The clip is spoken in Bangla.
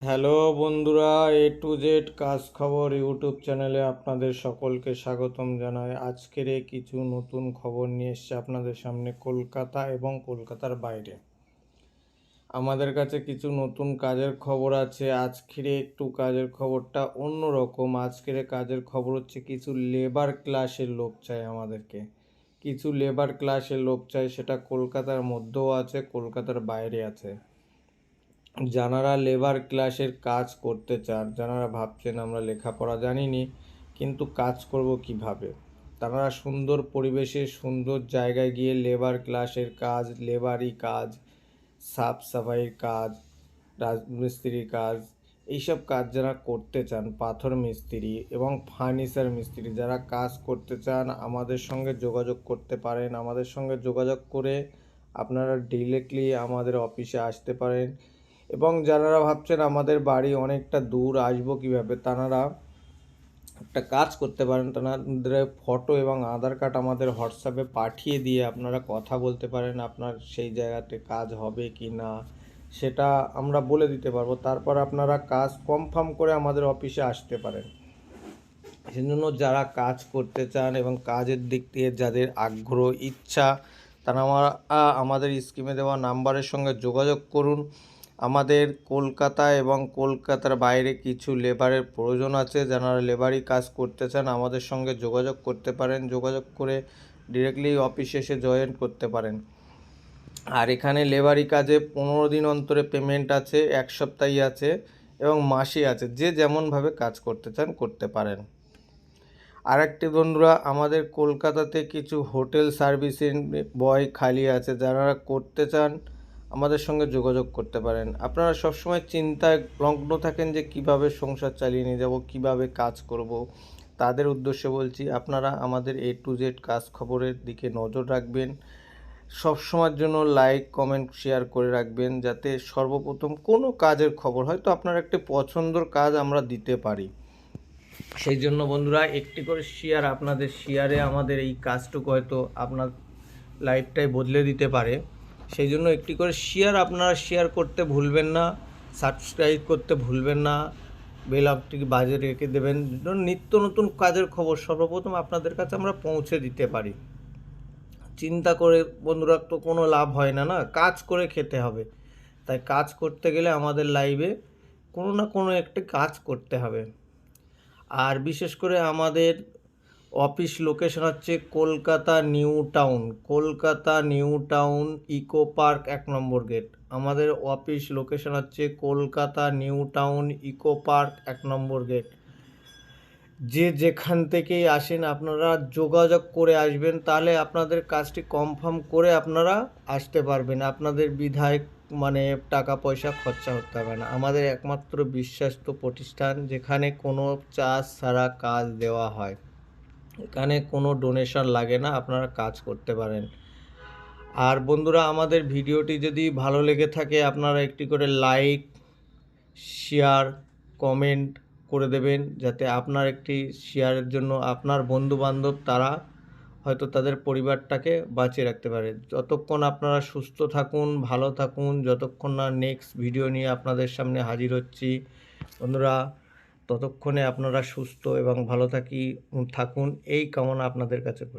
হ্যালো বন্ধুরা, A to Z কাজ খবর ইউটিউব চ্যানেলে আপনাদের সকলকে স্বাগতম জানাই। আজকের কিছু নতুন খবর নিয়ে এসেছে আপনাদের সামনে কলকাতা এবং কলকাতার বাইরে। আমাদের কাছে কিছু নতুন কাজের খবর আছে। আজকের একটু কাজের খবরটা অন্যরকম। আজকের কাজের খবর হচ্ছে কিছু লেবার ক্লাসের লোক চাই আমাদেরকে। কিছু লেবার ক্লাসের লোক চাই, সেটা কলকাতার মধ্যেও আছে, কলকাতার বাইরে আছে। যারা লেবার ক্লাসের কাজ করতে চান, যারা ভাবছেন আমরা লেখাপড়া জানিনি কিন্তু কাজ করব কিভাবে, তারা সুন্দর পরিবেশে সুন্দর জায়গায় গিয়ে লেবার ক্লাসের কাজ, লেবারি কাজ, সাফ সাফাইয়ের কাজ, রাজমিস্ত্রির কাজ, এইসব কাজ যারা করতে চান, পাথর মিস্ত্রি এবং ফার্নিচার মিস্ত্রি যারা কাজ করতে চান আমাদের সঙ্গে যোগাযোগ করতে পারেন। আমাদের সঙ্গে যোগাযোগ করে আপনারা ডিরেক্টলি আমাদের অফিসে আসতে পারেন। এবং যারা ভাবছেন আমাদের বাড়ি অনেকটা দূর, আসবো কীভাবে, তারা একটা কাজ করতে পারেন। তাদের ফটো এবং আধার কার্ড আমাদের হোয়াটসঅ্যাপে পাঠিয়ে দিয়ে আপনারা কথা বলতে পারেন আপনার সেই জায়গাতে কাজ হবে কি না সেটা আমরা বলে দিতে পারবো। তারপর আপনারা কাজ কনফার্ম করে আমাদের অফিসে আসতে পারেন। সেজন্য যারা কাজ করতে চান এবং কাজের দিক দিয়ে যাদের আগ্রহ ইচ্ছা, তারা আমাদের স্ক্রিনে দেওয়া নাম্বারের সঙ্গে যোগাযোগ করুন। আমাদের কলকাতা এবং কলকাতার বাইরে কিছু লেবারের প্রয়োজন আছে। যারা লেবারি কাজ করতে চান আমাদের সঙ্গে যোগাযোগ করতে পারেন। যোগাযোগ করে ডিরেক্টলি অফিসে এসে জয়েন করতে পারেন। আর এখানে লেবারি কাজে 15 দিন অন্তরে পেমেন্ট আছে, 1 সপ্তাহই আছে এবং মাসে আছে। যে যেমনভাবে কাজ করতে চান করতে পারেন। আর একটি বন্ধুরা, আমাদের কলকাতাতে কিছু হোটেল সার্ভিসিং বয় খালি আছে। যারা করতে চান আমাদের সঙ্গে যোগাযোগ করতে পারেন। আপনারা সবসময় চিন্তায় লগ্ন থাকেন যে কিভাবে সংসার চালিয়ে নিয়ে যাব, কিভাবে কাজ করব, তাদের উদ্দেশ্যে বলছি আপনারা আমাদের A to Z কাজ খবরের দিকে নজর রাখবেন। সবসময়ের জন্য লাইক কমেন্ট শেয়ার করে রাখবেন, যাতে সর্বপ্রথম কোনো কাজের খবর হয়তো আপনার একটি পছন্দের কাজ আমরা দিতে পারি। সেই জন্য বন্ধুরা একটি করে শেয়ার, আপনাদের শেয়ারে আমাদের এই কাজটুকু হয়তো আপনার লাইফটাই বদলে দিতে পারে। সেই জন্য একটি করে শেয়ার আপনারা শেয়ার করতে ভুলবেন না, সাবস্ক্রাইব করতে ভুলবেন না, বেল আইকনটি বাজে রেখে দেবেন, নিত্য নতুন কাজের খবর সর্বপ্রথম আপনাদের কাছে আমরা পৌঁছে দিতে পারি। চিন্তা করে বন্ধুরা তো কোনো লাভ হয় না, কাজ করে খেতে হবে। তাই কাজ করতে গেলে আমাদের লাইভে কোনো না কোনো একটি কাজ করতে হবে। আর বিশেষ করে আমাদের অফিস লোকেশন হচ্ছে Kolkata New Town, Kolkata New Town Eco Park 1 number gate. আমাদের অফিস লোকেশন হচ্ছে Kolkata New Town Eco Park 1 number gate. যে যেখান থেকেই আসেন আপনারা যোগাযোগ করে আসবেন, তাহলে আপনাদের কাজটি কনফার্ম করে আপনারা আসতে পারবেন। আপনাদের বিধায় টাকা পয়সা খরচা করতে হবে না। আমাদের একমাত্র বিশ্বস্ত প্রতিষ্ঠান, যেখানে কোনো চার্জ ছাড়া কাজ দেওয়া হয়। এখানে কোনো ডোনেশন লাগে না, আপনারা কাজ করতে পারেন। আর বন্ধুরা, আমাদের ভিডিওটি যদি ভালো লেগে থাকে আপনারা একটি করে লাইক শেয়ার কমেন্ট করে দেবেন, যাতে আপনার একটি শেয়ারের জন্য আপনার বন্ধুবান্ধব তারা হয়তো তাদের পরিবারটাকে বাঁচিয়ে রাখতে পারে। যতক্ষণ আপনারা সুস্থ থাকুন, ভালো থাকুন, যতক্ষণ না নেক্সট ভিডিও নিয়ে আপনাদের সামনে হাজির হচ্ছি বন্ধুরা, ততক্ষণে আপনারা সুস্থ এবং ভালো থাকুন এই কামনা আপনাদের কাছে করি।